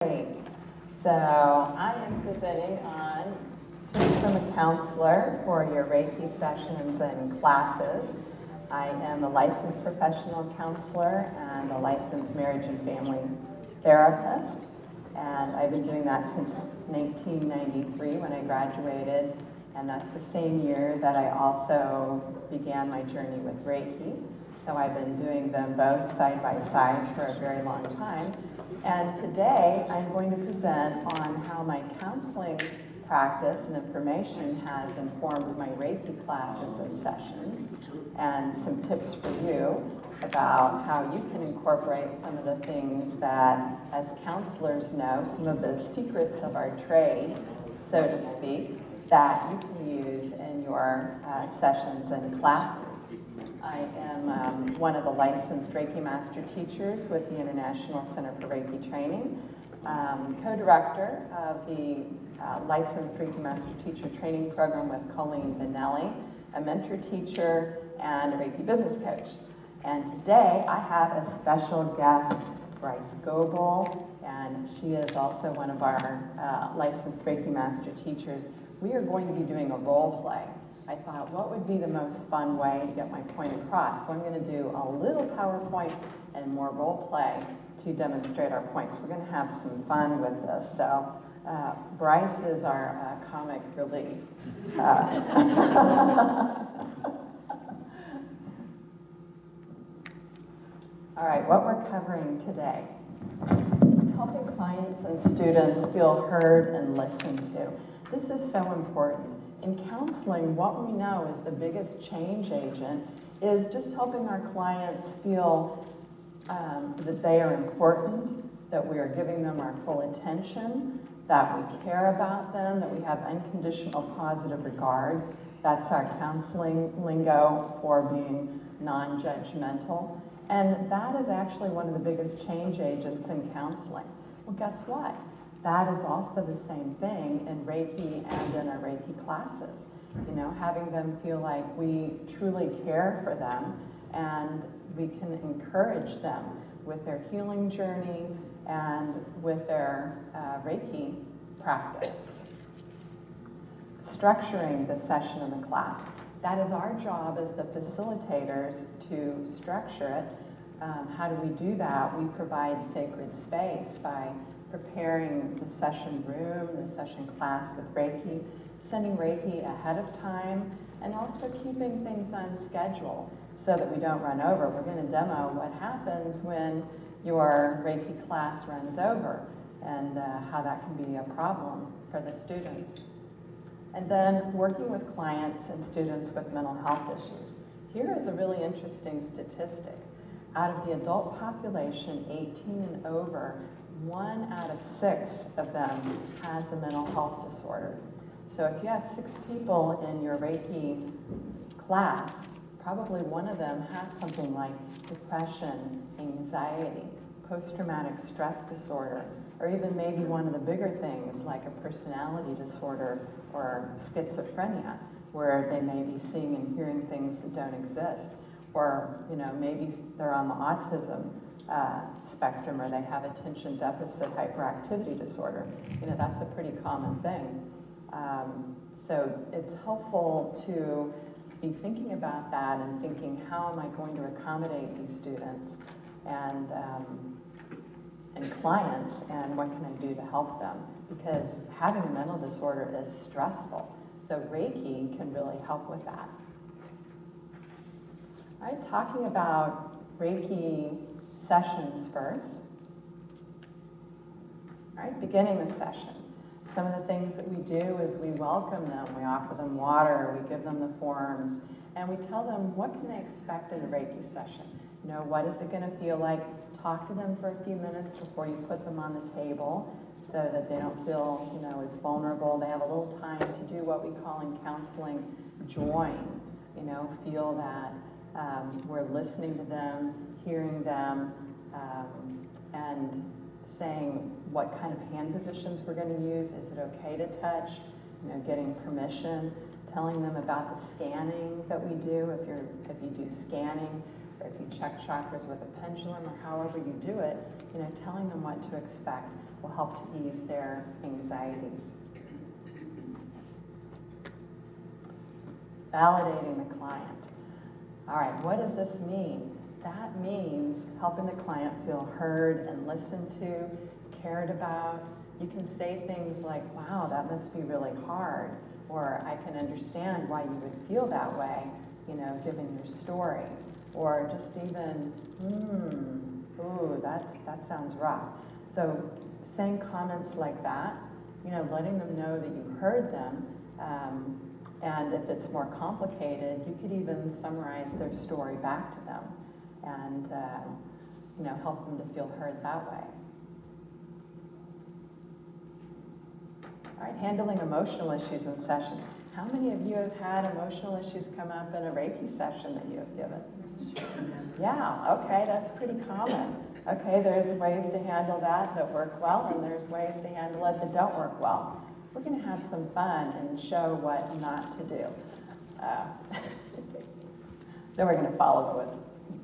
Great. So I am presenting on tips from a counselor for your Reiki sessions and classes. I am a licensed professional counselor and a licensed marriage and family therapist. And I've been doing that since 1993 when I graduated. And that's the same year that I also began my journey with Reiki. So I've been doing them both side by side for a very long time. And today I'm going to present on how my counseling practice and information has informed my Reiki classes and sessions, and some tips for you about how you can incorporate some of the things that, as counselors know, some of the secrets of our trade, so to speak, that you can use in your sessions and classes. I am one of the licensed Reiki Master Teachers with the International Center for Reiki Training, co-director of the Licensed Reiki Master Teacher Training Program with Colleen Benelli, a mentor teacher, and a Reiki business coach. And today I have a special guest, Bryce Goebel, and she is also one of our licensed Reiki Master Teachers. We are going to be doing a role play. I thought, what would be the most fun way to get my point across? So I'm going to do a little PowerPoint and more role play to demonstrate our points. We're going to have some fun with this. So Bryce is our comic relief. All right, what we're covering today. Helping clients and students feel heard and listened to. This is so important. In counseling, what we know is the biggest change agent is just helping our clients feel that they are important, that we are giving them our full attention, that we care about them, that we have unconditional positive regard. That's our counseling lingo for being non-judgmental. And that is actually one of the biggest change agents in counseling. Well, guess what? That is also the same thing in Reiki and in our Reiki classes. You know, having them feel like we truly care for them and we can encourage them with their healing journey and with their Reiki practice. Structuring the session and the class. That is our job as the facilitators to structure it. How do we do that? We provide sacred space by preparing the session room, the session class with Reiki, sending Reiki ahead of time, and also keeping things on schedule so that we don't run over. We're going to demo what happens when your Reiki class runs over and how that can be a problem for the students. And then working with clients and students with mental health issues. Here is a really interesting statistic. Out of the adult population, 18 and over, 1 out of 6 of them has a mental health disorder. So if you have 6 people in your Reiki class, probably one of them has something like depression, anxiety, post-traumatic stress disorder, or even maybe one of the bigger things like a personality disorder or schizophrenia, where they may be seeing and hearing things that don't exist. Or, you know, maybe they're on the autism spectrum, or they have attention deficit hyperactivity disorder. You know, that's a pretty common thing. So it's helpful to be thinking about that and thinking, how am I going to accommodate these students and clients, and what can I do to help them? Because having a mental disorder is stressful. So Reiki can really help with that. All right, talking about Reiki sessions first. All right, beginning the session. Some of the things that we do is we welcome them, we offer them water, we give them the forms, and we tell them what can they expect in a Reiki session. You know, what is it going to feel like? Talk to them for a few minutes before you put them on the table so that they don't feel, you know, as vulnerable. They have a little time to do what we call in counseling join. You know, feel that we're listening to them, hearing them, and saying what kind of hand positions we're going to use. Is it okay to touch? You know, getting permission, telling them about the scanning that we do. If you do scanning, or if you check chakras with a pendulum, or however you do it, you know, telling them what to expect. will help to ease their anxieties. Validating the client. All right, what does this mean? That means helping the client feel heard and listened to, cared about. You can say things like, wow, that must be really hard, or I can understand why you would feel that way, given your story. Or just even, ooh, that sounds rough. So saying comments like that, letting them know that you heard them, and if it's more complicated, you could even summarize their story back to them and help them to feel heard that way. All right, handling emotional issues in session. How many of you have had emotional issues come up in a Reiki session that you have given? Yeah, okay, that's pretty common. Okay, there's ways to handle that work well, and there's ways to handle it that don't work well. We're going to have some fun and show what not to do. Then we're going to follow it with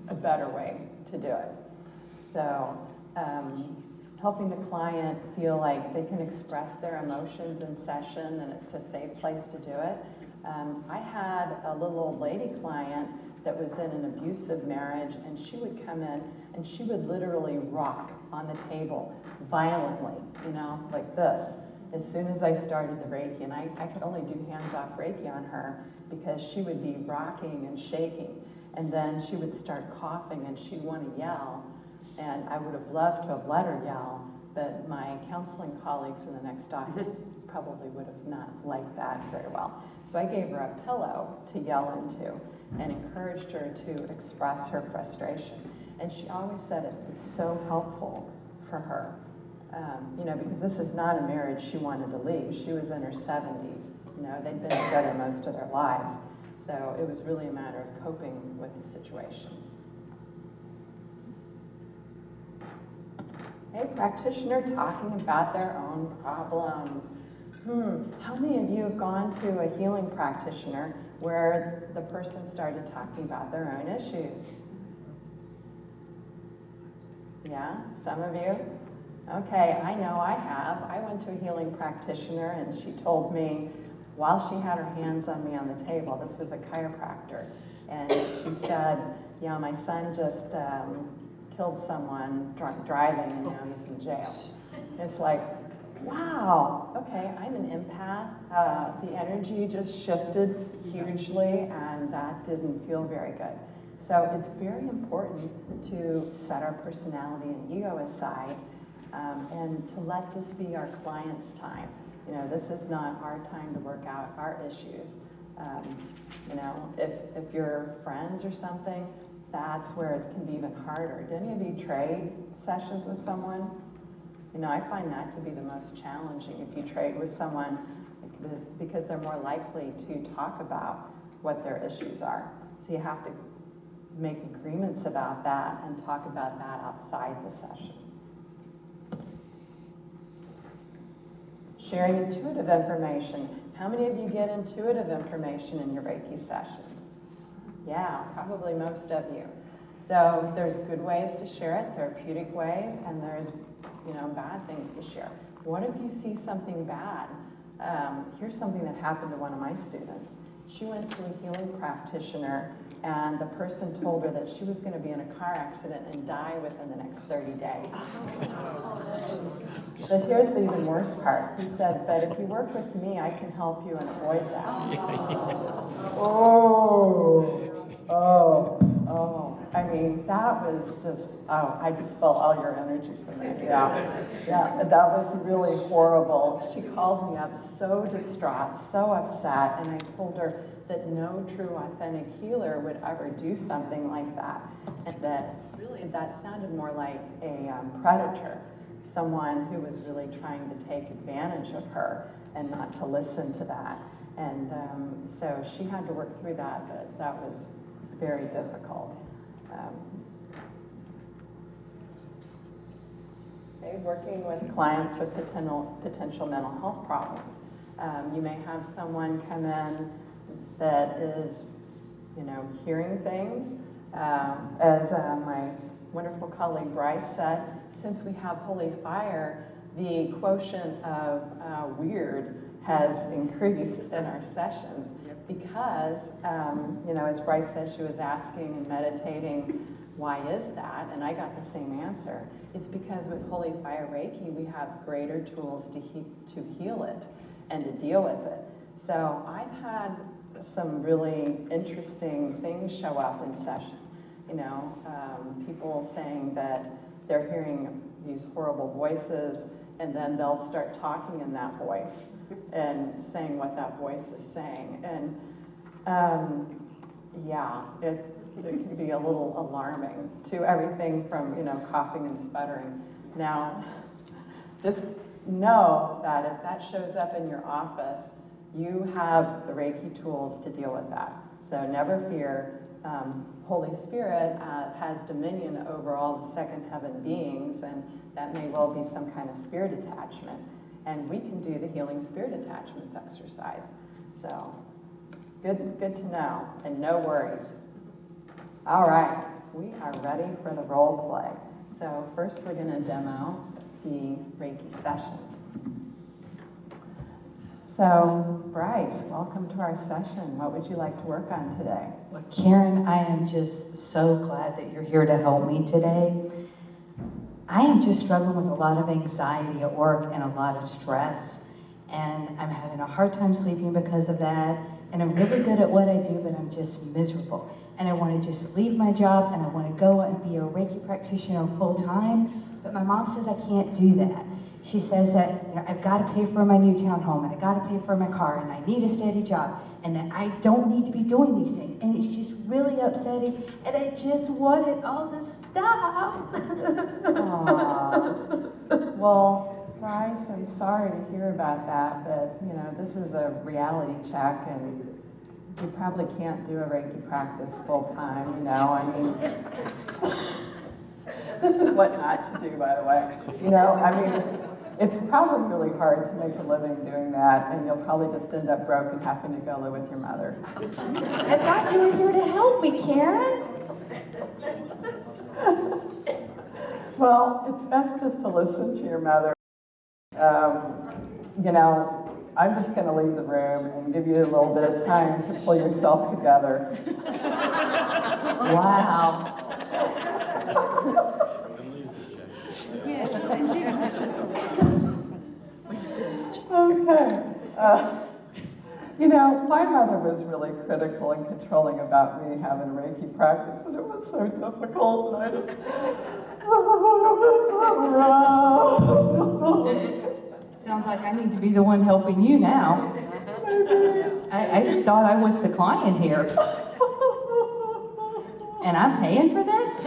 a better way to do it. So, helping the client feel like they can express their emotions in session and it's a safe place to do it. I had a little old lady client that was in an abusive marriage, and she would come in and she would literally rock on the table violently, like this. As soon as I started the Reiki, and I could only do hands-off Reiki on her because she would be rocking and shaking, and then she would start coughing and she'd want to yell. And I would have loved to have let her yell, but my counseling colleagues in the next office probably would have not liked that very well. So I gave her a pillow to yell into and encouraged her to express her frustration. And she always said it was so helpful for her, because this is not a marriage she wanted to leave. She was in her 70s. They'd been together most of their lives. So it was really a matter of coping with the situation. A practitioner talking about their own problems. How many of you have gone to a healing practitioner where the person started talking about their own issues? Yeah, some of you? Okay, I know I have. I went to a healing practitioner and she told me, while she had her hands on me on the table, this was a chiropractor, and she said, yeah, my son just killed someone drunk driving and now he's in jail. It's like, wow, okay, I'm an empath. The energy just shifted hugely and that didn't feel very good. So it's very important to set our personality and ego aside and to let this be our client's time. This is not our time to work out our issues. If you're friends or something, that's where it can be even harder. Do any of you trade sessions with someone? I find that to be the most challenging if you trade with someone because they're more likely to talk about what their issues are. So you have to make agreements about that and talk about that outside the session. Sharing intuitive information. How many of you get intuitive information in your Reiki sessions? Yeah, probably most of you. So there's good ways to share it, therapeutic ways, and there's bad things to share. What if you see something bad? Here's something that happened to one of my students. She went to a healing practitioner and the person told her that she was going to be in a car accident and die within the next 30 days. But here's the even worse part. He said, but if you work with me, I can help you and avoid that. I mean, that was just, I just felt all your energy from that. Yeah, that was really horrible. She called me up so distraught, so upset, and I told her that no true, authentic healer would ever do something like that. And that sounded more like a predator, someone who was really trying to take advantage of her and not to listen to that. And so she had to work through that, but that was very difficult. Working with clients with potential mental health problems. You may have someone come in that is, hearing things. As my wonderful colleague Bryce said, since we have holy fire, the quotient of weird has increased in our sessions because, as Bryce said, she was asking and meditating, why is that? And I got the same answer. It's because with Holy Fire Reiki, we have greater tools to heal it and to deal with it. So I've had some really interesting things show up in session. People saying that they're hearing these horrible voices, and then they'll start talking in that voice and saying what that voice is saying. And it can be a little alarming to everything from, coughing and sputtering. Now, just know that if that shows up in your office, you have the Reiki tools to deal with that. So never fear. Holy Spirit has dominion over all the second heaven beings, and that may well be some kind of spirit attachment. And we can do the healing spirit attachments exercise. So good to know, and no worries. All right, we are ready for the role play. So first we're going to demo the Reiki session. So, Bryce, welcome to our session. What would you like to work on today? Well, Karen, I am just so glad that you're here to help me today. I am just struggling with a lot of anxiety at work and a lot of stress. And I'm having a hard time sleeping because of that. And I'm really good at what I do, but I'm just miserable. And I want to just leave my job and I want to go and be a Reiki practitioner full time. But my mom says I can't do that. She says that I've got to pay for my new townhome and I got to pay for my car and I need a steady job and that I don't need to be doing these things. And it's just really upsetting and I just want it all to stop. Aww. Well, Bryce, I'm sorry to hear about that, but this is a reality check and you probably can't do a Reiki practice full time, This is what not to do, by the way. It's probably really hard to make a living doing that, and you'll probably just end up broke and having to go live with your mother. I thought you were here to help me, Karen. Well, it's best just to listen to your mother. I'm just going to leave the room and give you a little bit of time to pull yourself together. Wow. Okay. My mother was really critical and controlling about me having Reiki practice, and it was so difficult, and I just, Sounds like I need to be the one helping you now. I thought I was the client here. And I'm paying for this?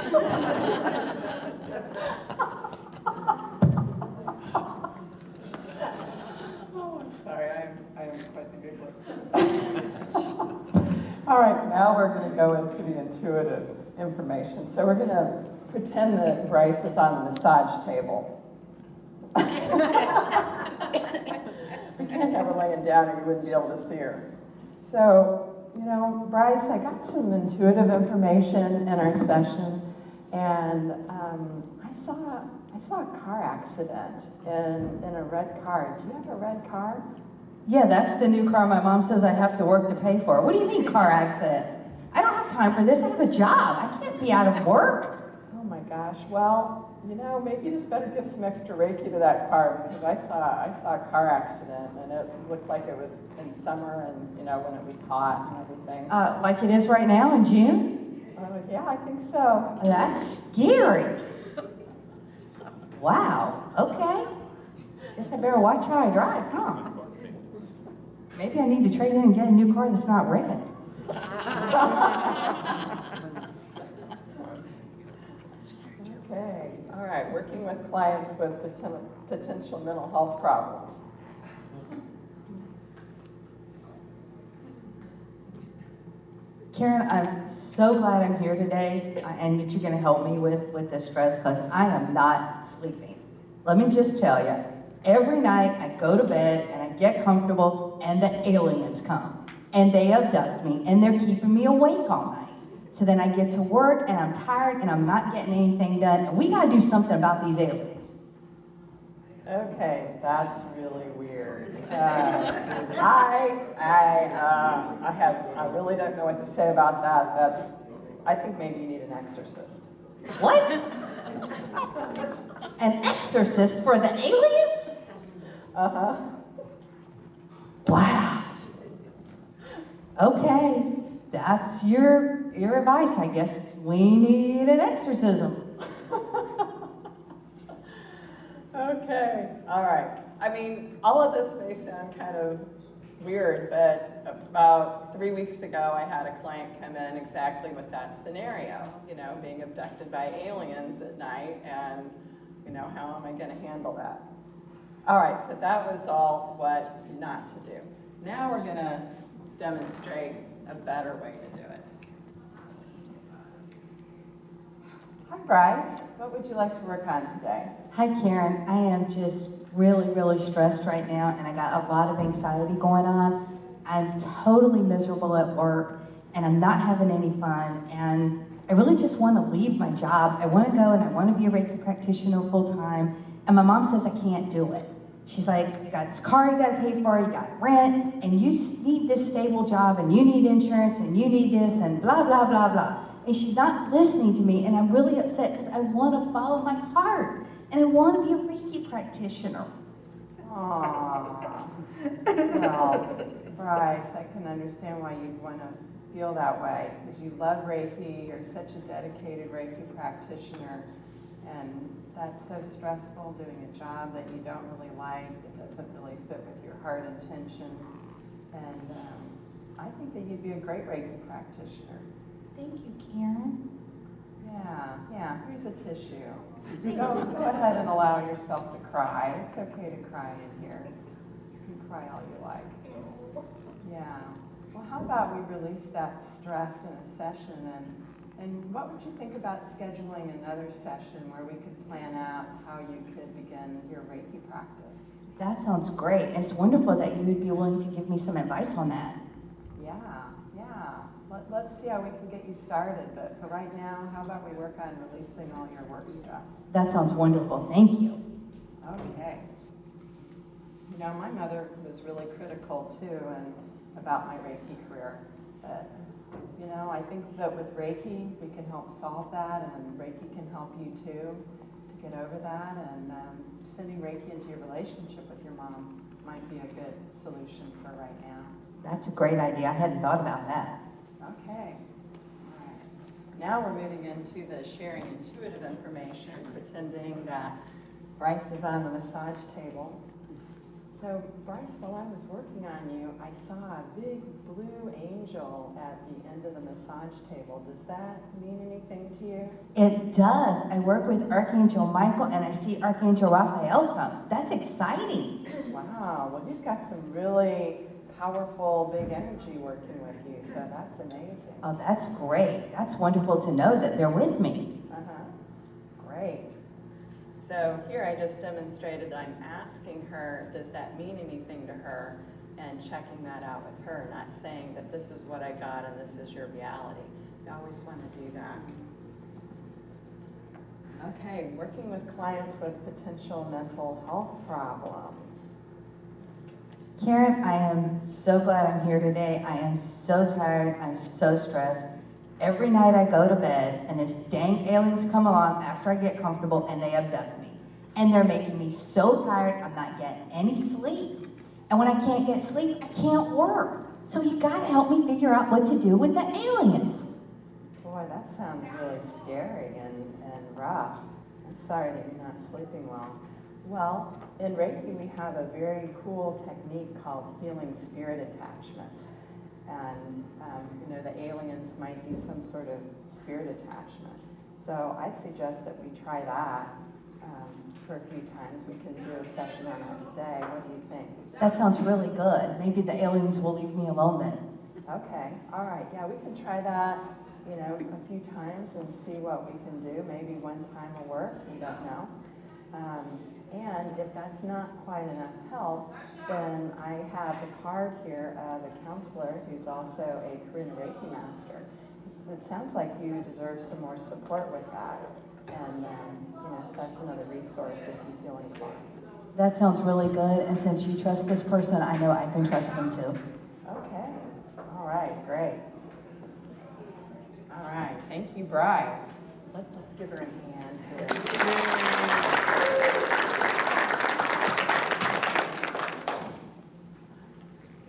Sorry, I am quite the giggler. All right, now we're going to go into the intuitive information. So we're going to pretend that Bryce is on the massage table. We can't have her laying down or you wouldn't be able to see her. So, Bryce, I got some intuitive information in our session, and I saw a car accident in a red car. Do you have a red car? Yeah, that's the new car my mom says I have to work to pay for. What do you mean car accident? I don't have time for this. I have a job. I can't be out of work. Oh my gosh. Well, maybe you just better give some extra Reiki to that car, because I saw a car accident and it looked like it was in summer and, when it was hot and everything. Like it is right now in June? Yeah, I think so. That's scary. Wow, okay. Guess I better watch how I drive, huh? Maybe I need to trade in and get a new car that's not red. Okay, all right, working with clients with potential mental health problems. Karen, I'm so glad I'm here today and that you're going to help me with this stress, because I am not sleeping. Let me just tell you, every night I go to bed and I get comfortable and the aliens come and they abduct me and they're keeping me awake all night. So then I get to work and I'm tired and I'm not getting anything done, and we got to do something about these aliens. Okay, that's really weird. I really don't know what to say about that. I think maybe you need an exorcist. What? An exorcist for the aliens? Uh-huh. Wow. Okay, that's your advice, I guess. We need an exorcism. Okay, all right. I mean, all of this may sound kind of weird, but about 3 weeks ago, I had a client come in exactly with that scenario, being abducted by aliens at night, and, how am I going to handle that? All right, so that was all what not to do. Now we're going to demonstrate a better way to do it. Hi, Bryce. What would you like to work on today? Hi, Karen. I am just really, really stressed right now, and I got a lot of anxiety going on. I'm totally miserable at work, and I'm not having any fun, and I really just want to leave my job. I want to go and I want to be a Reiki practitioner full time, and my mom says I can't do it. She's like, you got this car you got to pay for, you got rent, and you need this stable job, and you need insurance, and you need this, and blah, blah, blah, blah. And she's not listening to me, and I'm really upset because I want to follow my heart, and I want to be a Reiki practitioner. Aww. Well, Bryce, I can understand why you'd want to feel that way, because you love Reiki, you're such a dedicated Reiki practitioner, and that's so stressful doing a job that you don't really like, that doesn't really fit with your heart intention. And I think that you'd be a great Reiki practitioner. Thank you, Karen. Yeah, here's a tissue. Go ahead and allow yourself to cry. It's okay to cry in here. You can cry all you like. Yeah. Well, how about we release that stress in a session, and what would you think about scheduling another session where we could plan out how you could begin your Reiki practice? That sounds great. It's wonderful that you would be willing to give me some advice on that. Yeah. Let's see how we can get you started, but for right now, how about we work on releasing all your work stress? That sounds wonderful. Thank you. Okay. My mother was really critical too about my Reiki career. But, I think that with Reiki, we can help solve that, and Reiki can help you too to get over that. And sending Reiki into your relationship with your mom might be a good solution for right now. That's a great idea. I hadn't thought about that. Okay. All right. Now we're moving into the sharing intuitive information, pretending that Bryce is on the massage table. So, Bryce, while I was working on you, I saw a big blue angel at the end of the massage table. Does that mean anything to you? It does. I work with Archangel Michael, and I see Archangel Raphael some. That's exciting. Wow. Well, you've got some really powerful, big energy working with you, so that's amazing. Oh, that's great. That's wonderful to know that they're with me. Great. So here I just demonstrated I'm asking her, does that mean anything to her, and checking that out with her, not saying that this is what I got and this is your reality. You always want to do that. Okay, working with clients with potential mental health problems. Karen, I am so glad I'm here today. I am so tired. I'm so stressed. Every night I go to bed, and this dang aliens come along after I get comfortable, and they abduct me. And they're making me so tired, I'm not getting any sleep. And when I can't get sleep, I can't work. So you gotta help me figure out what to do with the aliens. Boy, that sounds really scary and rough. I'm sorry that you're not sleeping well. Well, in Reiki, we have a very cool technique called healing spirit attachments. And, the aliens might be some sort of spirit attachment. So I'd suggest that we try that for a few times. We can do a session on that today. What do you think? That sounds really good. Maybe the aliens will leave me alone then. Okay, all right. Yeah, we can try that, a few times and see what we can do. Maybe one time will work. We don't know. And if that's not quite enough help, then I have the card here of a counselor who's also a Korean Reiki master. It sounds like you deserve some more support with that. And, so that's another resource if you feel inclined. That sounds really good, and since you trust this person, I know I can trust them too. Okay. All right, great. All right, thank you, Bryce. Let's give her a hand here.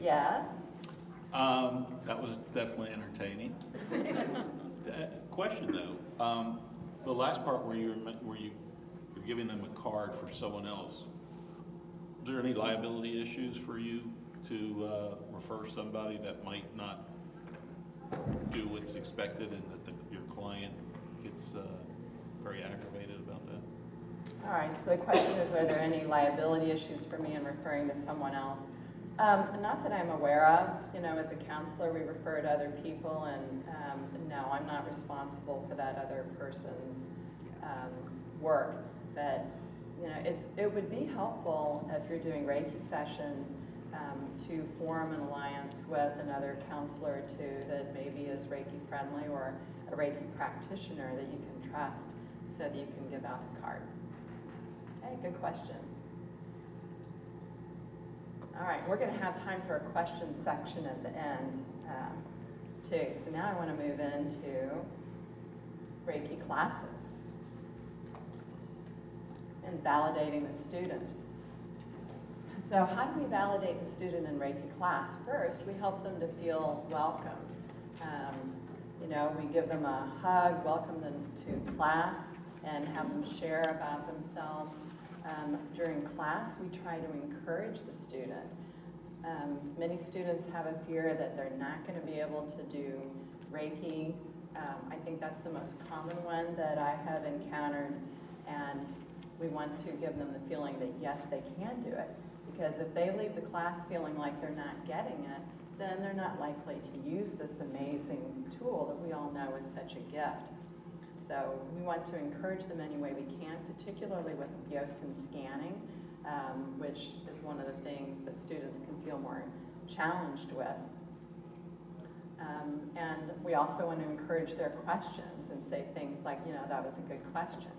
Yes? That was definitely entertaining. Question though, the last part where you're giving them a card for someone else, is there any liability issues for you to refer somebody that might not do what's expected and that your client gets very aggravated about that? All right, so the question is, are there any liability issues for me in referring to someone else? Not that I'm aware of. You know, as a counselor, we refer to other people, and no, I'm not responsible for that other person's work. But you know, it would be helpful if you're doing Reiki sessions to form an alliance with another counselor or two that maybe is Reiki friendly, or a Reiki practitioner that you can trust, so that you can give out the card. Okay, good question. All right, we're going to have time for a question section at the end, too. So now I want to move into Reiki classes and validating the student. So how do we validate the student in Reiki class? First, we help them to feel welcomed. You know, we give them a hug, welcome them to class, and have them share about themselves. During class, we try to encourage the student. Many students have a fear that they're not going to be able to do Reiki. I think that's the most common one that I have encountered, and we want to give them the feeling that yes, they can do it. Because if they leave the class feeling like they're not getting it, then they're not likely to use this amazing tool that we all know is such a gift. So we want to encourage them any way we can, particularly with Biosen scanning, which is one of the things that students can feel more challenged with. And we also want to encourage their questions and say things like, you know, that was a good question,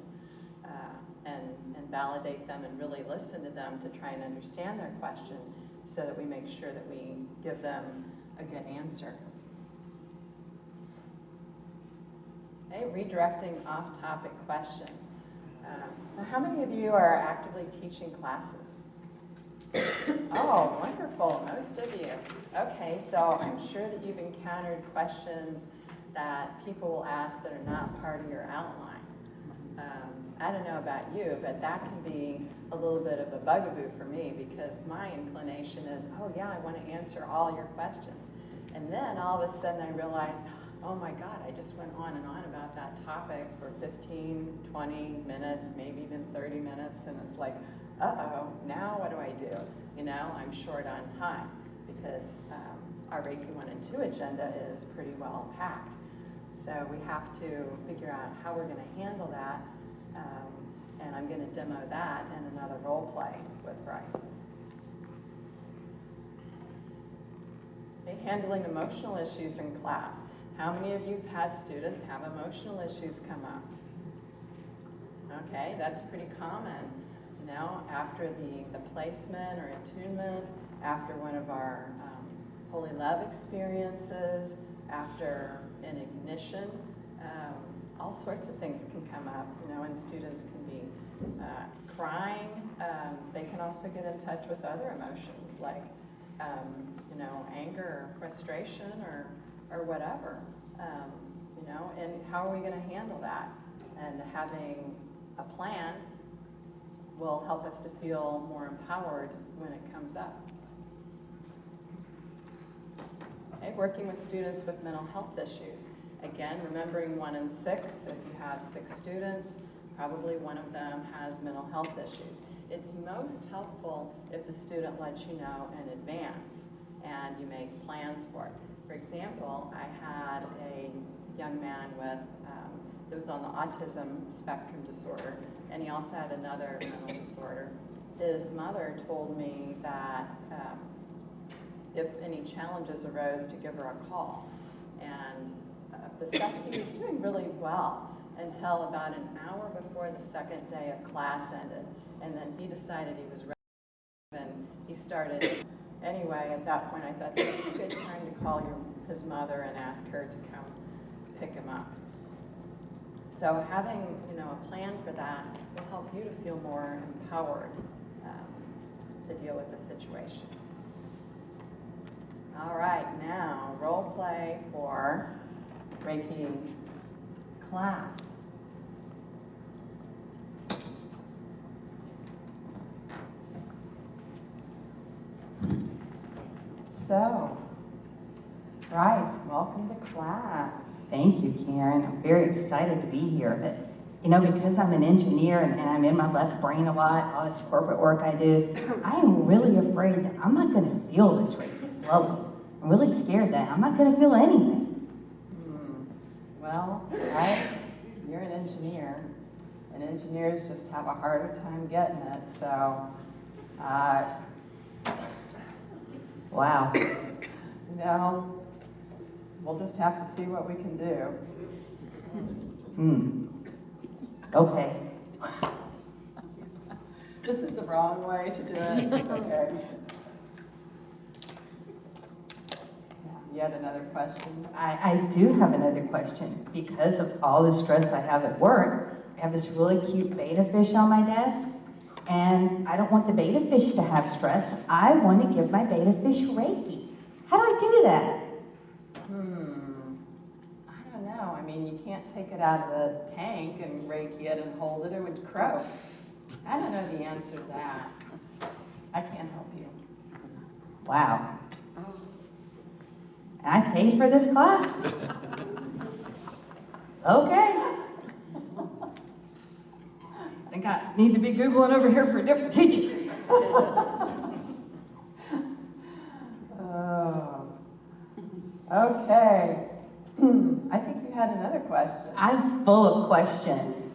and validate them and really listen to them to try and understand their question, so that we make sure that we give them a good answer. Okay, redirecting off-topic questions. So how many of you are actively teaching classes? Oh, wonderful, most of you. Okay, so I'm sure that you've encountered questions that people will ask that are not part of your outline. I don't know about you, but that can be a little bit of a bugaboo for me, because my inclination is, oh yeah, I want to answer all your questions. And then all of a sudden I realize, oh my God, I just went on and on about that topic for 15, 20 minutes, maybe even 30 minutes, and it's like, uh-oh, now what do I do? You know, I'm short on time, because our Reiki 1 and 2 agenda is pretty well packed. So we have to figure out how we're going to handle that, and I'm going to demo that in another role play with Bryce. Okay, handling emotional issues in class. How many of you have had students have emotional issues come up? Okay, that's pretty common. You know, after the placement or attunement, after one of our Holy Love experiences, after an ignition, all sorts of things can come up, you know, and students can be crying. They can also get in touch with other emotions like, you know, anger or frustration or whatever, you know, and how are we going to handle that? And having a plan will help us to feel more empowered when it comes up. Okay, working with students with mental health issues. Again, remembering 1 in 6, if you have 6 students, probably one of them has mental health issues. It's most helpful if the student lets you know in advance and you make plans for it. For example, I had a young man with, that was on the autism spectrum disorder, and he also had another mental disorder. His mother told me that if any challenges arose, to give her a call. And the stuff, he was doing really well until about an hour before the second day of class ended. And then he decided he was ready, and he started. Anyway, at that point, I thought this was a good time to call his mother and ask her to come pick him up. So having, a plan for that will help you to feel more empowered to deal with the situation. All right, now role play for Reiki class. So, Bryce, welcome to class. Thank you, Karen. I'm very excited to be here. But, because I'm an engineer and I'm in my left brain a lot, all this corporate work I do, I am really afraid that I'm not going to feel this Reiki flow. I'm really scared that I'm not going to feel anything. Well, Bryce, you're an engineer, and engineers just have a harder time getting it, so, Wow. We'll just have to see what we can do. Okay. This is the wrong way to do it. Okay. Yet another question? I do have another question. Because of all the stress I have at work, I have this really cute betta fish on my desk, and I don't want the betta fish to have stress. I want to give my betta fish Reiki. How do I do that? I don't know. I mean, you can't take it out of the tank and Reiki it and hold it. It would croak. I don't know the answer to that. I can't help you. Wow. I paid for this class? Okay. I think I need to be Googling over here for a different teacher. Okay. I think you had another question. I'm full of questions.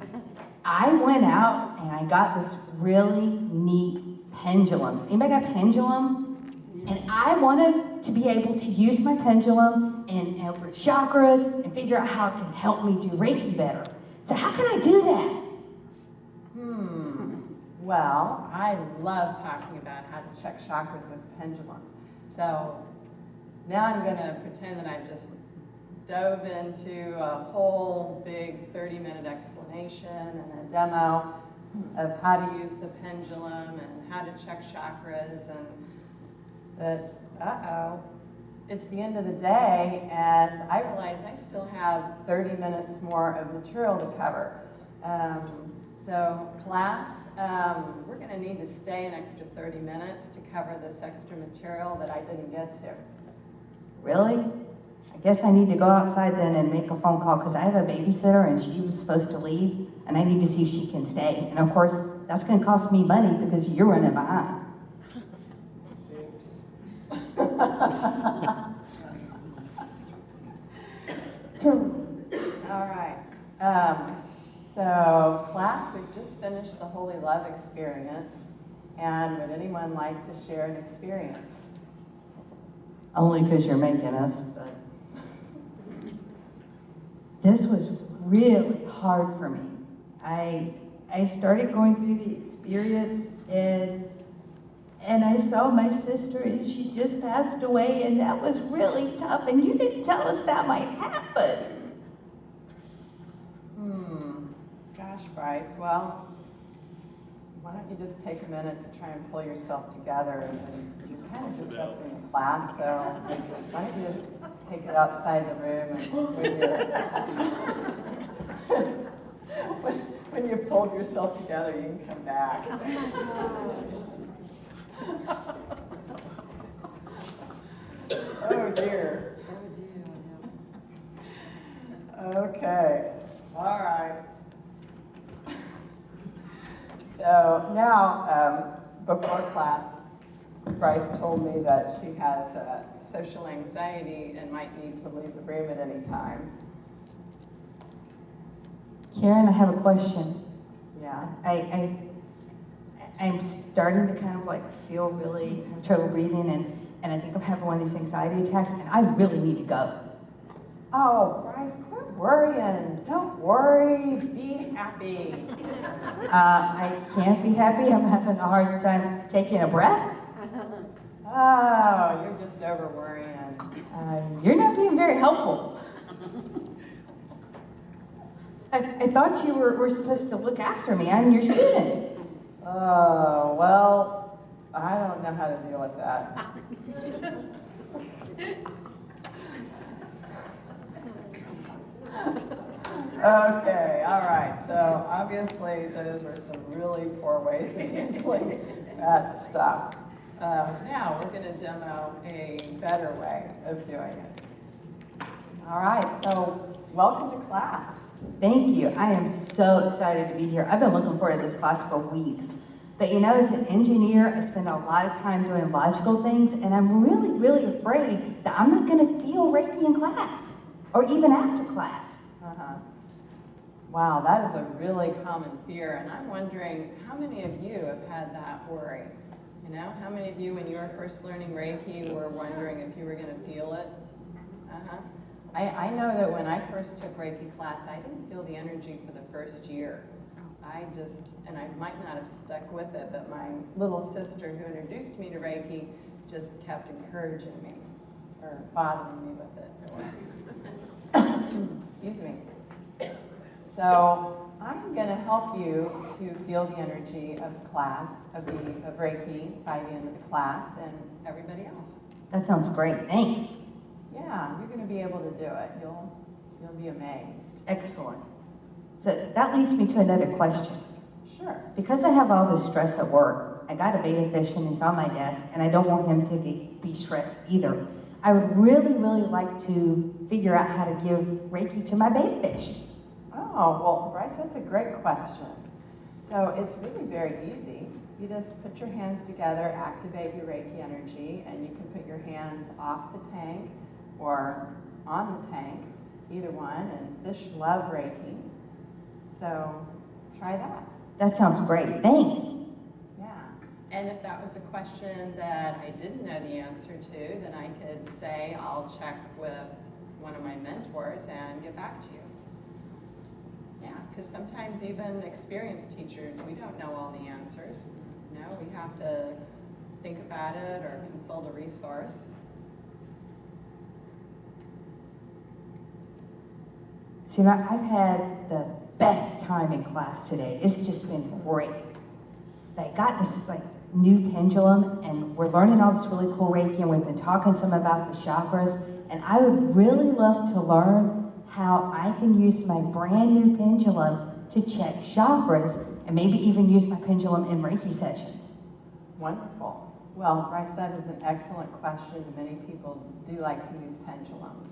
I went out and I got this really neat pendulum. Anybody got a pendulum? And I wanted to be able to use my pendulum and for chakras and figure out how it can help me do Reiki better. So how can I do that? Well, I love talking about how to check chakras with pendulums. So now I'm going to pretend that I've just dove into a whole big 30-minute explanation and a demo of how to use the pendulum and how to check chakras. But, it's the end of the day, and I realize I still have 30 minutes more of material to cover. So class, we're going to need to stay an extra 30 minutes to cover this extra material that I didn't get to. Really? I guess I need to go outside then and make a phone call because I have a babysitter and she was supposed to leave and I need to see if she can stay. And of course, that's going to cost me money because you're running behind. All right. So class, we've just finished the Holy Love experience. And would anyone like to share an experience? Only because you're making us, but this was really hard for me. I started going through the experience and I saw my sister and she just passed away and that was really tough and you didn't tell us that might happen. Gosh, Bryce, well, why don't you just take a minute to try and pull yourself together, and you kind of just went through the class, so why don't you just take it outside the room and when you pulled yourself together, you can come back. Oh dear. Okay, all right. So now, before class, Bryce told me that she has social anxiety and might need to leave the room at any time. Karen, I have a question. Yeah. I'm starting to kind of like feel really, have trouble breathing and I think I'm having one of these anxiety attacks and I really need to go. Oh, Bryce, quit worrying? Don't worry, be happy. I can't be happy. I'm having a hard time taking a breath. Oh, you're just over worrying. You're not being very helpful. I thought you were supposed to look after me. I'm your student. Oh, well, I don't know how to deal with that. Okay, all right, so obviously those were some really poor ways of handling that stuff. Now we're going to demo a better way of doing it. All right, so welcome to class. Thank you. I am so excited to be here. I've been looking forward to this class for weeks. But you know, as an engineer, I spend a lot of time doing logical things, and I'm really, really afraid that I'm not going to feel Reiki in class, or even after class. Uh-huh. Wow, that is a really common fear, and I'm wondering how many of you have had that worry? You know, how many of you, when you were first learning Reiki, were wondering if you were going to feel it? Uh-huh. I know that when I first took Reiki class, I didn't feel the energy for the first year. And I might not have stuck with it, but my little sister who introduced me to Reiki just kept encouraging me, or bothering me with it. Excuse me. So I'm going to help you to feel the energy of class, of Reiki by the end of the class, and everybody else. That sounds great. Thanks. Yeah, you're going to be able to do it. You'll be amazed. Excellent. So that leads me to another question. Sure. Because I have all this stress at work, I got a beta fish and he's on my desk, and I don't want him to be stressed either. I would really, really like to figure out how to give Reiki to my beta fish. Oh, well, Bryce, that's a great question. So it's really very easy. You just put your hands together, activate your Reiki energy, and you can put your hands off the tank or on the tank, either one, and fish love Reiki. So try that. That sounds great. Thanks. Yeah. And if that was a question that I didn't know the answer to, then I could say I'll check with one of my mentors and get back to you. Yeah, because sometimes even experienced teachers, we don't know all the answers. You know, we have to think about it or consult a resource. See, I've had the best time in class today. It's just been great. I got this new pendulum, and we're learning all this really cool Reiki, and we've been talking some about the chakras, and I would really love to learn how I can use my brand new pendulum to check chakras, and maybe even use my pendulum in Reiki sessions. Wonderful. Well, Bryce, that is an excellent question. Many people do like to use pendulums.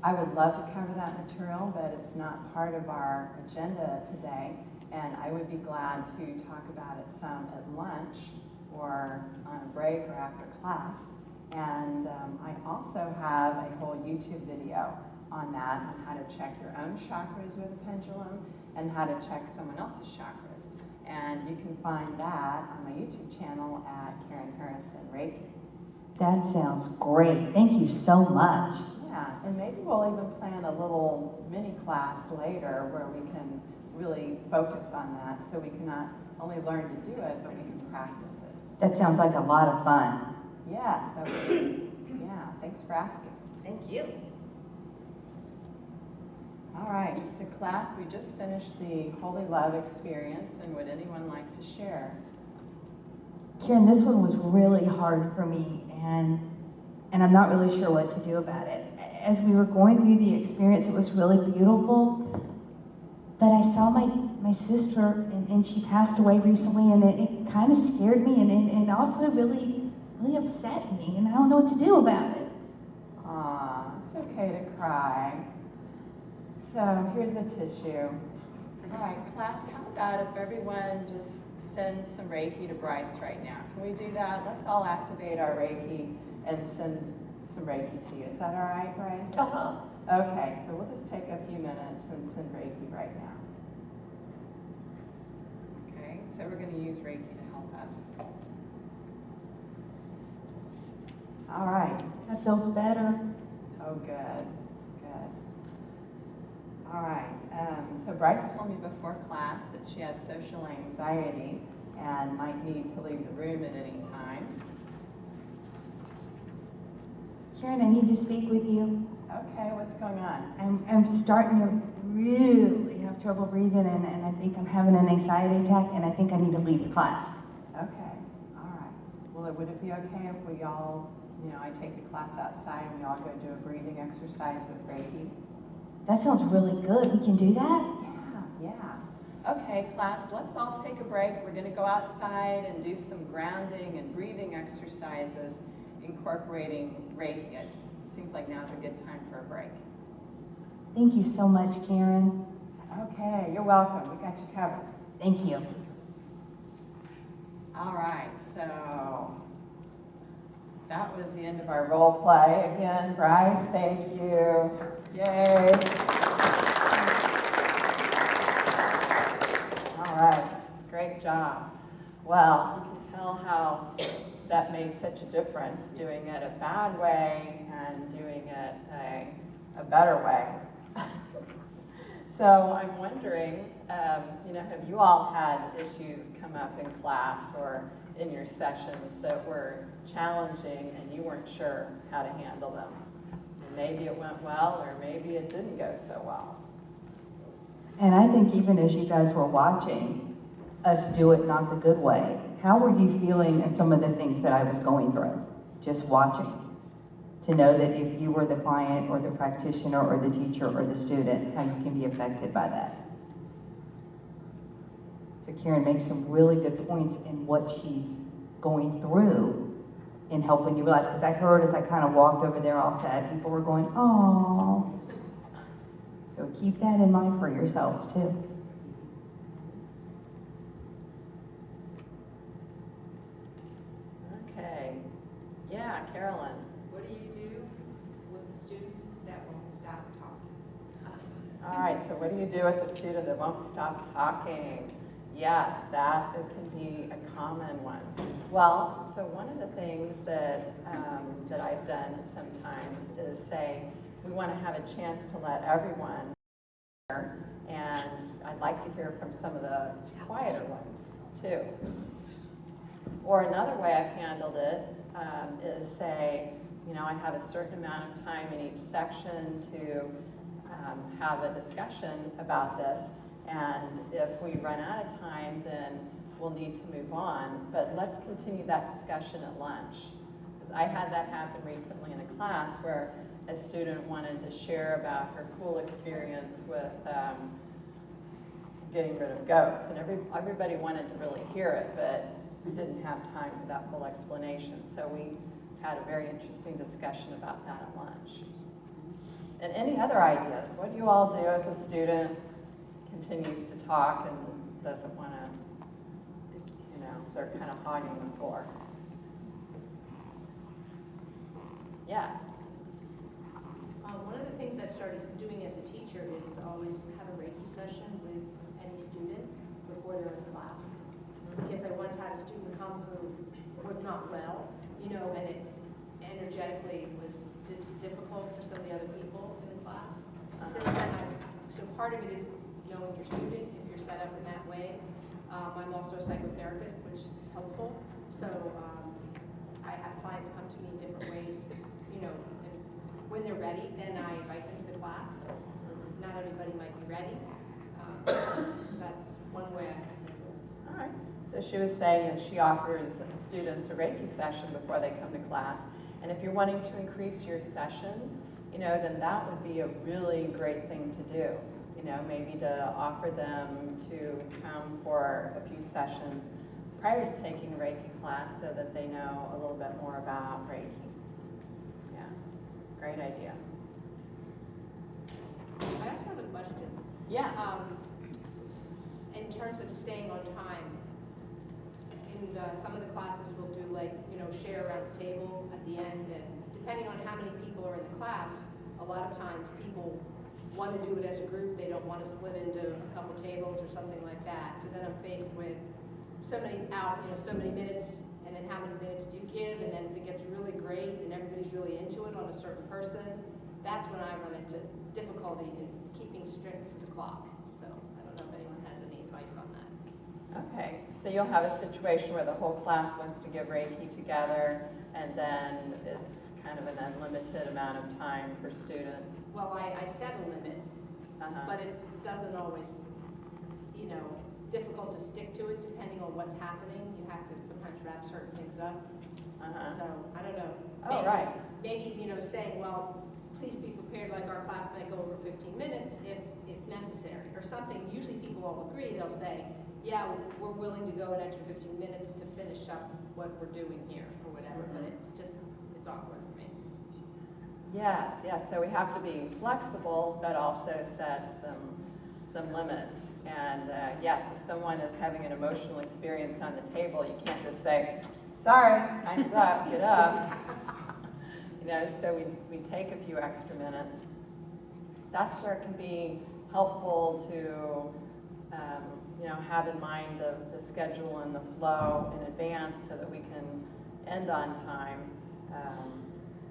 I would love to cover that material, but it's not part of our agenda today, and I would be glad to talk about it some at lunch or on a break or after class. And I also have a whole YouTube video on that, on how to check your own chakras with a pendulum and how to check someone else's chakras. And you can find that on my YouTube channel at Karen Harrison Reiki. That sounds great. Thank you so much. Yeah, and maybe we'll even plan a little mini class later where we can really focus on that, so we can not only learn to do it, but we can practice it. That sounds like a lot of fun. Yes, that would be. Yeah, thanks for asking. Thank you. All right, so class, we just finished the Holy Love experience, and would anyone like to share? Karen, this one was really hard for me, and I'm not really sure what to do about it. As we were going through the experience, it was really beautiful, but I saw my sister, and she passed away recently, and it kind of scared me, and also really, really upset me, and I don't know what to do about it. Aw, it's okay to cry. So here's a tissue. All right, class, how about if everyone just sends some Reiki to Bryce right now? Can we do that? Let's all activate our Reiki and send some Reiki to you. Is that all right, Bryce? Uh-huh. Okay, so we'll just take a few minutes and send Reiki right now. Okay, so we're going to use Reiki to help us. All right. That feels better. Oh, good, good. All right, so Bryce told me before class that she has social anxiety and might need to leave the room at any time. Karen, I need to speak with you. Okay, what's going on? I'm starting to really have trouble breathing, and I think I'm having an anxiety attack, and I think I need to leave the class. Okay, all right. Well, would it be okay if we all, I take the class outside and we all go do a breathing exercise with Reiki? That sounds really good. We can do that? Yeah. Okay, class, let's all take a break. We're going to go outside and do some grounding and breathing exercises incorporating Reiki. It seems like now's a good time for a break. Thank you so much, Karen. Okay, you're welcome. We got you covered. Thank you. All right, so that was the end of our role play. Again, Bryce, thank you. Yay. All right, great job. Well, you can tell how that made such a difference, doing it a bad way and doing it a better way. So I'm wondering, have you all had issues come up in class or in your sessions that were challenging and you weren't sure how to handle them? And maybe it went well or maybe it didn't go so well. And I think even as you guys were watching us do it not the good way, how were you feeling at some of the things that I was going through, just watching? To know that if you were the client or the practitioner or the teacher or the student, how you can be affected by that. So Karen makes some really good points in what she's going through in helping you realize, because I heard as I kind of walked over there all sad, people were going, oh. So keep that in mind for yourselves too. Okay. Yeah, Carolyn. What do you do with a student that won't stop talking? All right, so what do you do with a student that won't stop talking? Yes, that can be a common one. Well, so one of the things that I've done sometimes is say, we want to have a chance to let everyone hear, and I'd like to hear from some of the quieter ones too. Or another way I've handled it is say, I have a certain amount of time in each section to have a discussion about this, and if we run out of time, then we'll need to move on, but let's continue that discussion at lunch. Because I had that happen recently in a class where a student wanted to share about her cool experience with getting rid of ghosts, and everybody wanted to really hear it, but we didn't have time for that full explanation, so we had a very interesting discussion about that at lunch. And any other ideas? What do you all do if a student continues to talk and doesn't want to, they're kind of hogging the floor? Yes? One of the things I've started doing as a teacher is to always have a Reiki session with any student before they're in class. Because I once had a student come who was not well, and it energetically was difficult for some of the other people in the class. So since then, so part of it is knowing your student, if you're set up in that way. I'm also a psychotherapist, which is helpful. So I have clients come to me in different ways, and when they're ready, then I invite them to the class. Not everybody might be ready. So that's one way I can do it. All right. So she was saying that she offers students a Reiki session before they come to class. And if you're wanting to increase your sessions, then that would be a really great thing to do. Maybe to offer them to come for a few sessions prior to taking a Reiki class so that they know a little bit more about Reiki. Yeah, great idea. I also have a question. Yeah. In terms of staying on time, in some of the classes we'll do share around the table at the end, and depending on how many people are in the class, a lot of times people want to do it as a group. They don't want to split into a couple tables or something like that. So then I'm faced with so many minutes, and then how many minutes do you give? And then if it gets really great and everybody's really into it on a certain person, that's when I run into difficulty in keeping strict to the clock. So I don't know if anyone has any advice on that. Okay, so you'll have a situation where the whole class wants to give Reiki together, and then it's kind of an unlimited amount of time per student. Well, I set a limit, but it doesn't always, it's difficult to stick to it depending on what's happening. You have to sometimes wrap certain things up. So I don't know. Oh, right. Maybe, saying, well, please be prepared, like our class might go over 15 minutes if necessary, or something. Usually people all agree, they'll say, yeah, we're willing to go an extra 15 minutes to finish up what we're doing here, or whatever, but it's awkward for me. Yes, so we have to be flexible, but also set some limits. And yes, if someone is having an emotional experience on the table, you can't just say, sorry, time's up, get up. So we take a few extra minutes. That's where it can be helpful to have in mind the schedule and the flow in advance so that we can end on time.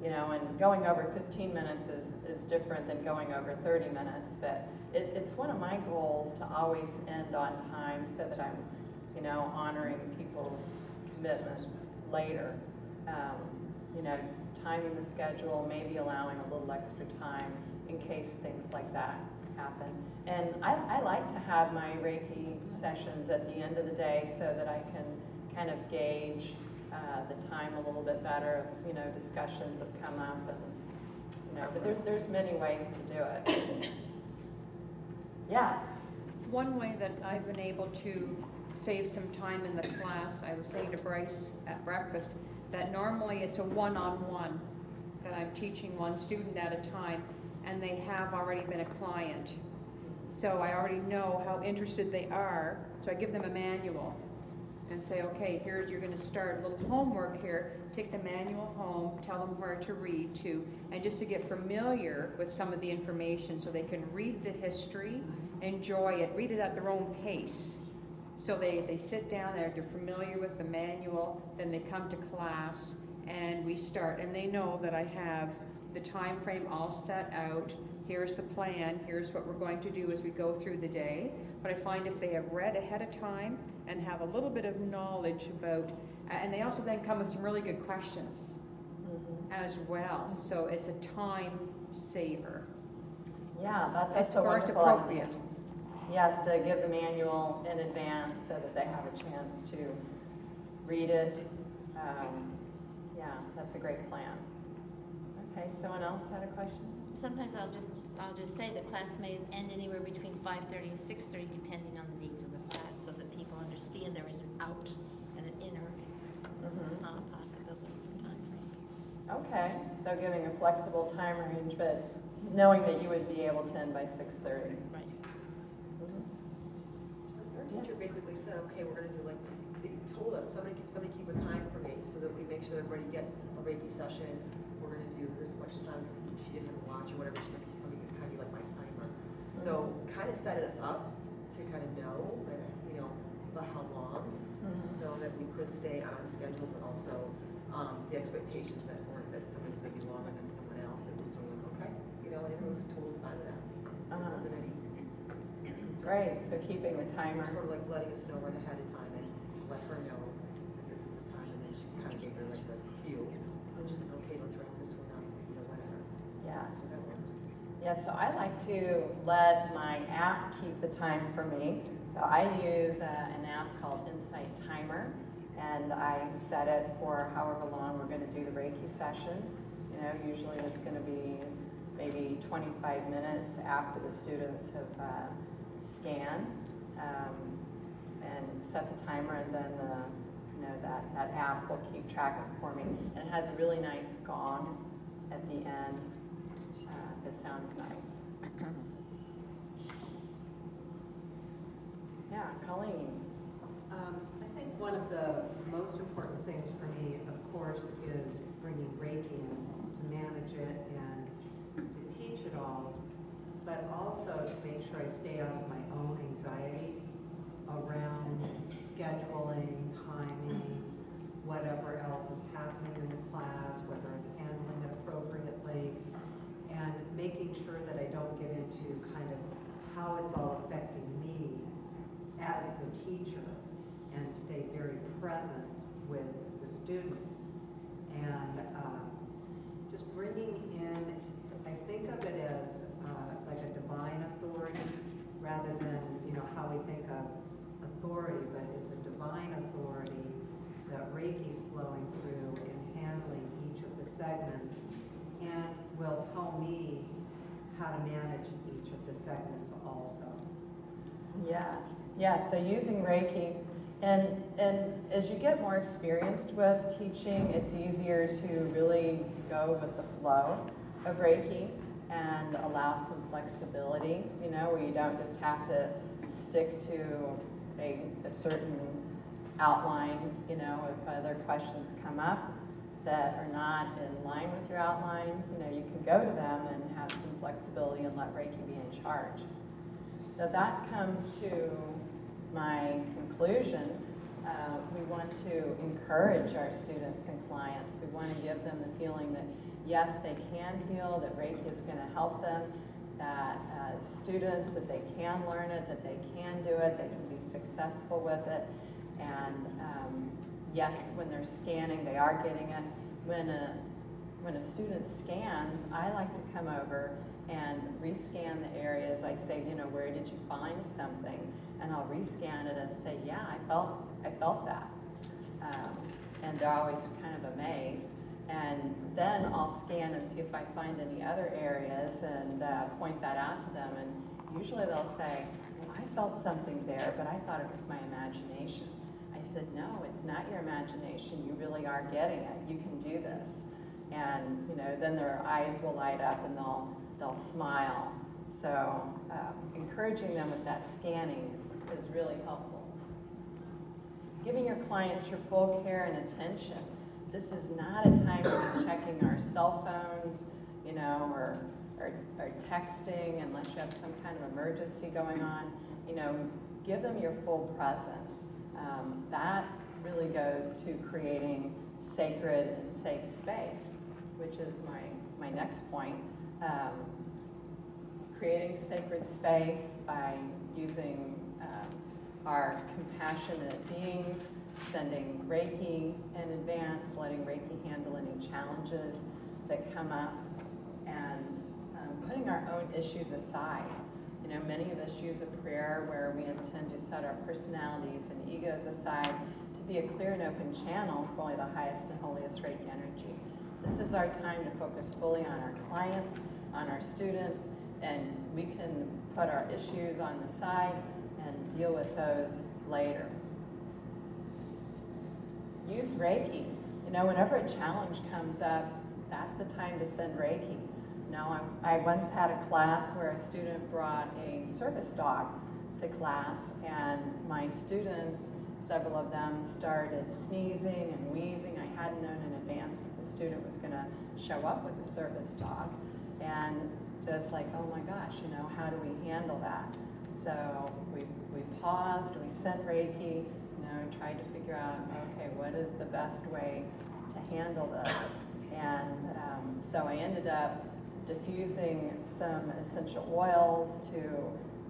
And going over 15 minutes is different than going over 30 minutes, but it's one of my goals to always end on time so that I'm, honoring people's commitments later. Timing the schedule, maybe allowing a little extra time in case things like that happen. And I like to have my Reiki sessions at the end of the day so that I can kind of gauge the time a little bit better. Discussions have come up, and but there's many ways to do it. Yes. One way that I've been able to save some time in the class, I was saying to Bryce at breakfast, that normally it's a one-on-one, that I'm teaching one student at a time, and they have already been a client. So I already know how interested they are, so I give them a manual and say, okay, you're going to start a little homework here, take the manual home, tell them where to read to, and just to get familiar with some of the information so they can read the history, enjoy it, read it at their own pace. So they sit down there, they're familiar with the manual, then they come to class, and we start. And they know that I have the time frame all set out. Here's the plan, here's what we're going to do as we go through the day. But I find if they have read ahead of time and have a little bit of knowledge about, and they also then come with some really good questions as well. So it's a time saver. Yeah, that's It's a first wonderful appropriate. idea. Yes, to give the manual in advance so that they have a chance to read it. Yeah, that's a great plan. Okay, someone else had a question? Sometimes I'll just say the class may end anywhere between 5:30 and 6:30, depending on the needs of the class, so that people understand there is an out and an inner possibility for time frames. Okay, so giving a flexible time range, but knowing that you would be able to end by 6:30. Right. Our teacher basically said, okay, we're gonna do they told us, somebody keep a time for me so that we make sure everybody gets a Reiki session. We're gonna do this much time. She didn't have a watch or whatever. She's like, somebody can kind of be like my timer. So kind of set us up to kind of know, the how long, so that we could stay on schedule, but also the expectations that somebody's gonna be longer than someone else. It was sort of like, okay, and everyone was totally fine with that. There wasn't any. Great, so keeping the timer. Sort of like letting us know right ahead of time and let her know that this is the time, and then she kind of gave her like the cue. And she's like, okay, let's wrap this one up, whatever. Yes. So that worked. Yeah, so I like to let my app keep the time for me. So I use an app called Insight Timer, and I set it for however long we're going to do the Reiki session. Usually it's going to be maybe 25 minutes after the students have scanned and set the timer, and then that app will keep track of it for me. And it has a really nice gong at the end. It sounds nice. Yeah, Colleen. I think one of the most important things for me, of course, is bringing Reiki in to manage it and to teach it all, but also to make sure I stay out of my own anxiety around scheduling, timing, whatever else is happening in the class, whether I'm handling it appropriately. And just bringing in, I think of it as like a divine authority rather than, how we think of authority, but it's a divine authority that Reiki's flowing through and handling each of the segments and will tell me how to manage each of the segments also. Yes, so using Reiki, and as you get more experienced with teaching, it's easier to really go with the flow of Reiki and allow some flexibility, where you don't just have to stick to a certain outline, if other questions come up that are not in line with your outline, you can go to them and have some flexibility and let Reiki be in charge. So that comes to my conclusion. We want to encourage our students and clients. We want to give them the feeling that yes, they can heal, that Reiki is going to help them, that as students, that they can learn it, that they can do it, they can be successful with it. And yes, when they're scanning, they are getting it. When a student scans, I like to come over and rescan the areas. I say, where did you find something? And I'll rescan it and say, yeah, I felt that. And they're always kind of amazed. And then I'll scan and see if I find any other areas and point that out to them. And usually they'll say, well, I felt something there, but I thought it was my imagination. I said, no, it's not your imagination. You really are getting it. You can do this. And then their eyes will light up and they'll smile. So encouraging them with that scanning is really helpful. Giving your clients your full care and attention. This is not a time to be checking our cell phones, or texting unless you have some kind of emergency going on. Give them your full presence. That really goes to creating sacred and safe space, which is my next point. Creating sacred space by using our compassionate beings, sending Reiki in advance, letting Reiki handle any challenges that come up, and putting our own issues aside. Many of us use a prayer where we intend to set our personalities and egos aside to be a clear and open channel for only the highest and holiest Reiki energy. This is our time to focus fully on our clients, on our students, and we can put our issues on the side and deal with those later. Use Reiki. Whenever a challenge comes up, that's the time to send Reiki. I once had a class where a student brought a service dog to class, and my students, several of them, started sneezing and wheezing. I hadn't known in advance that the student was going to show up with a service dog. And so it's like, oh my gosh, how do we handle that? So we paused, we sent Reiki, tried to figure out, okay, what is the best way to handle this? And so I ended up diffusing some essential oils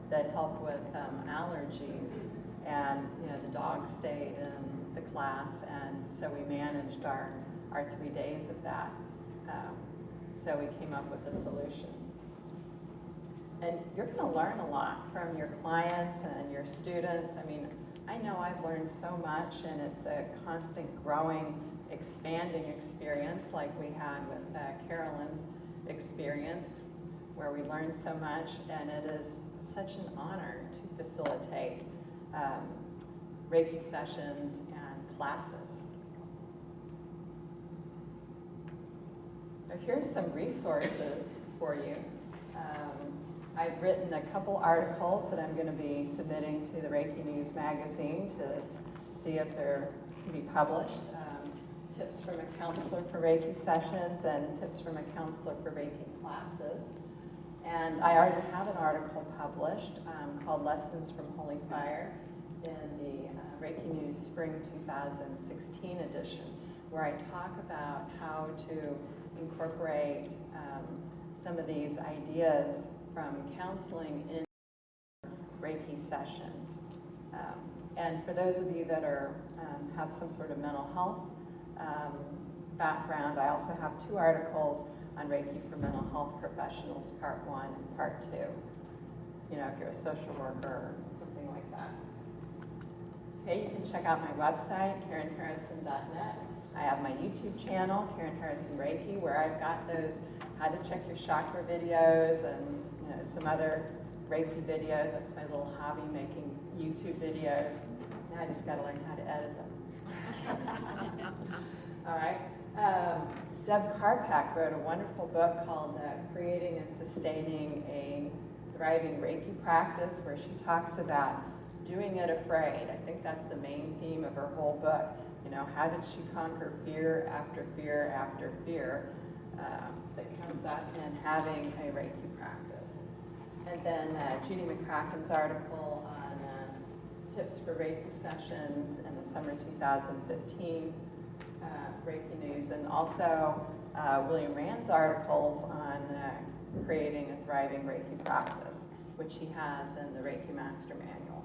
that help with allergies. And the dog stayed in the class, and so we managed our 3 days of that. So we came up with a solution. And you're going to learn a lot from your clients and your students. I know I've learned so much, and it's a constant growing, expanding experience like we had with Carolyn's experience, where we learned so much, and it is such an honor to facilitate Reiki sessions and classes. So here's some resources for you. I've written a couple articles that I'm going to be submitting to the Reiki News magazine to see if they're can be published. Tips from a counselor for Reiki sessions and tips from a counselor for Reiki classes. And I already have an article published called Lessons from Holy Fire in the Reiki News Spring 2016 edition, where I talk about how to incorporate some of these ideas from counseling in Reiki sessions. And for those of you that are have some sort of mental health background, I also have 2 articles on Reiki for mental health professionals, part 1 and part 2. You know, if you're a social worker or something like that. Okay, you can check out my website, KarenHarrison.net. I have my YouTube channel, Karen Harrison Reiki, where I've got those how to check your chakra videos and some other Reiki videos. That's my little hobby, making YouTube videos. Now I just got to learn how to edit them. All right. Deb Karpak wrote a wonderful book called Creating and Sustaining a Thriving Reiki Practice, where she talks about doing it afraid. I think that's the main theme of her whole book. How did she conquer fear after fear after fear that comes up in having a Reiki practice. And then Judy McCracken's article on tips for Reiki sessions in the summer 2015 Reiki News, and also William Rand's articles on creating a thriving Reiki practice, which he has in the Reiki Master Manual.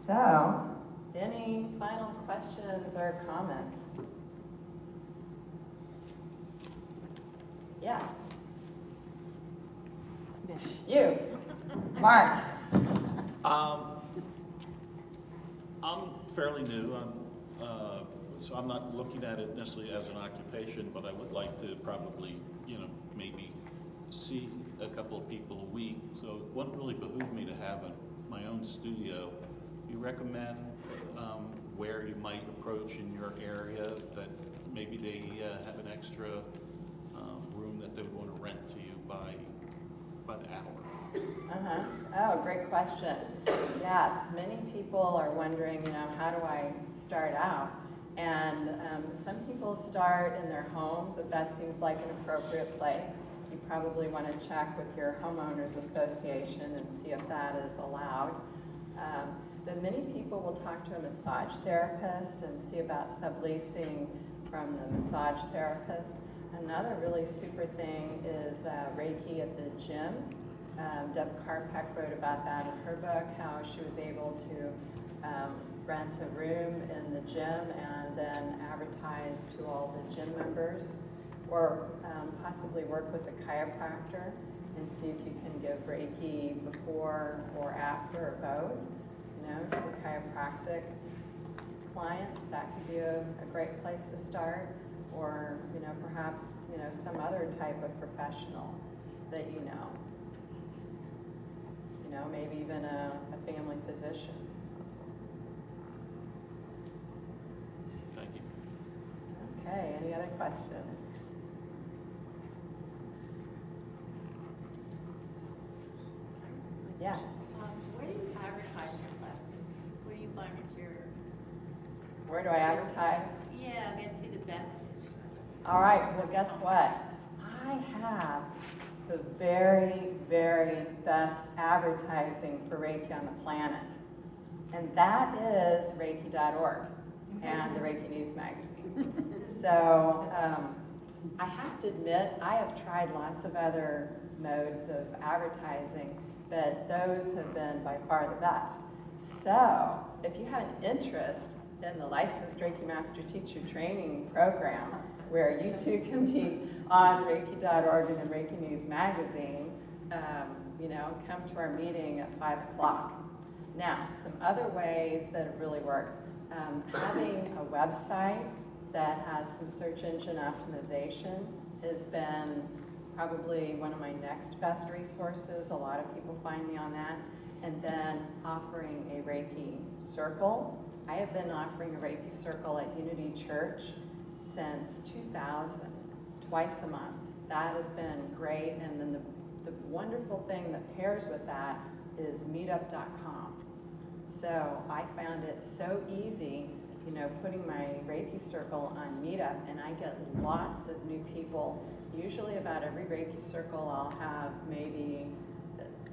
So, any final questions or comments? Yes. You, Mark. I'm fairly new, so I'm not looking at it necessarily as an occupation, but I would like to probably, maybe see a couple of people a week. So it wouldn't really behoove me to have my own studio. Do you recommend where you might approach in your area that maybe they have an extra room that they would want to rent to you by the hour? Oh, great question. Yes, many people are wondering, how do I start out? And some people start in their homes, if that seems like an appropriate place. You probably want to check with your homeowners association and see if that is allowed. But many people will talk to a massage therapist and see about subleasing from the massage therapist. Another really super thing is Reiki at the gym. Deb Karpak wrote about that in her book, how she was able to rent a room in the gym and then advertise to all the gym members, or possibly work with a chiropractor and see if you can give Reiki before or after or both. For chiropractic clients, that could be a great place to start, or perhaps some other type of professional that maybe even a family physician. Thank you. Okay, any other questions? Yes. Where do you advertise your classes? Where do you volunteer? Where do I advertise? Yeah, get you the best. All right, well, guess what? I have the very, very best advertising for Reiki on the planet. And that is Reiki.org and the Reiki News magazine. So I have to admit, I have tried lots of other modes of advertising, but those have been by far the best. So if you have an interest in the Licensed Reiki Master Teacher Training Program, where you too can be on Reiki.org and the Reiki News magazine, come to our meeting at 5 o'clock. Now, some other ways that have really worked. Having a website that has some search engine optimization has been probably one of my next best resources. A lot of people find me on that. And then offering a Reiki circle. I have been offering a Reiki circle at Unity Church since 2000, twice a month. That has been great. And then the wonderful thing that pairs with that is meetup.com. So I found it so easy, putting my Reiki circle on Meetup, and I get lots of new people. Usually about every Reiki circle I'll have maybe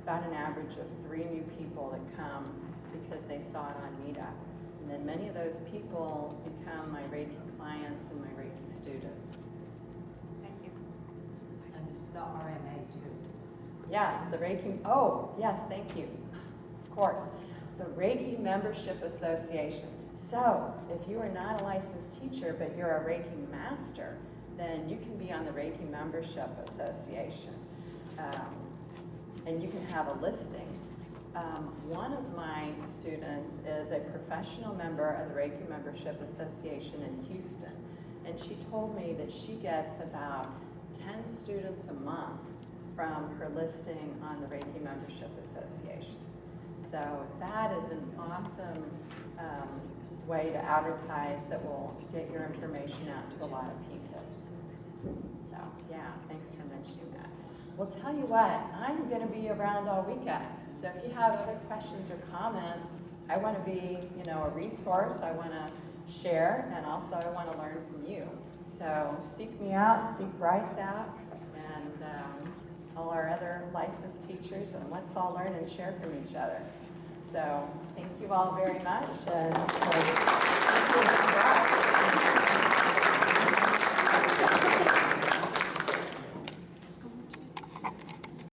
about an average of 3 new people that come because they saw it on Meetup. And then many of those people become my Reiki clients and my Reiki students. Thank you. And it's the RMA too. Yes, the Reiki, oh, yes, thank you. Of course. The Reiki Membership Association. So if you are not a licensed teacher, but you're a Reiki master, then you can be on the Reiki Membership Association. And you can have a listing. One of my students is a professional member of the Reiki Membership Association in Houston. And she told me that she gets about 10 students a month from her listing on the Reiki Membership Association. So that is an awesome way to advertise that will get your information out to a lot of people. So yeah, thanks for mentioning that. Well, tell you what, I'm going to be around all weekend. So if you have other questions or comments, I want to be, a resource. I want to share, and also I want to learn from you. So seek me out, seek Bryce out, and all our other licensed teachers, and let's all learn and share from each other. So thank you all very much. And